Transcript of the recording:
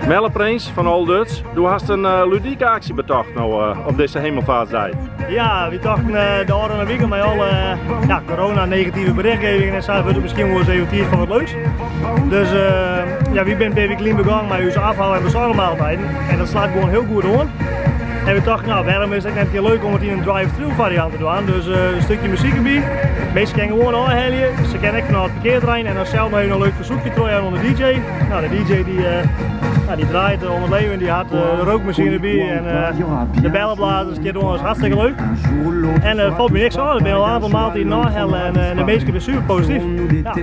Melle Prins van Old Dutch, du hast een ludieke actie betocht nou, op deze hemelvaartsdag. Ja, we dachten de orde week met alle corona-negatieve berichtgevingen en zaten we misschien wel eens even van wat leuks. Dus we zijn bij Klein begonnen met onze afval- en bezorgmaaltijden en dat slaat gewoon heel goed aan. En we dachten, nou, waarom is het net een keer leuk om het in een drive-thru variant te doen. Dus een stukje muziek erbij. Meesten kunnen gewoon aanhalen. Ze kennen echt naar het parkeerterrein en dan zelf nog even een leuk verzoekje trouwen aan de DJ. Nou, de DJ die draait om het leven, die had de rookmachine erbij en de bellenblazers, dat is hartstikke leuk. En er valt me niks aan, ik ben al een aantal maanden hier nahellen en de meesten zijn super positief. Ja.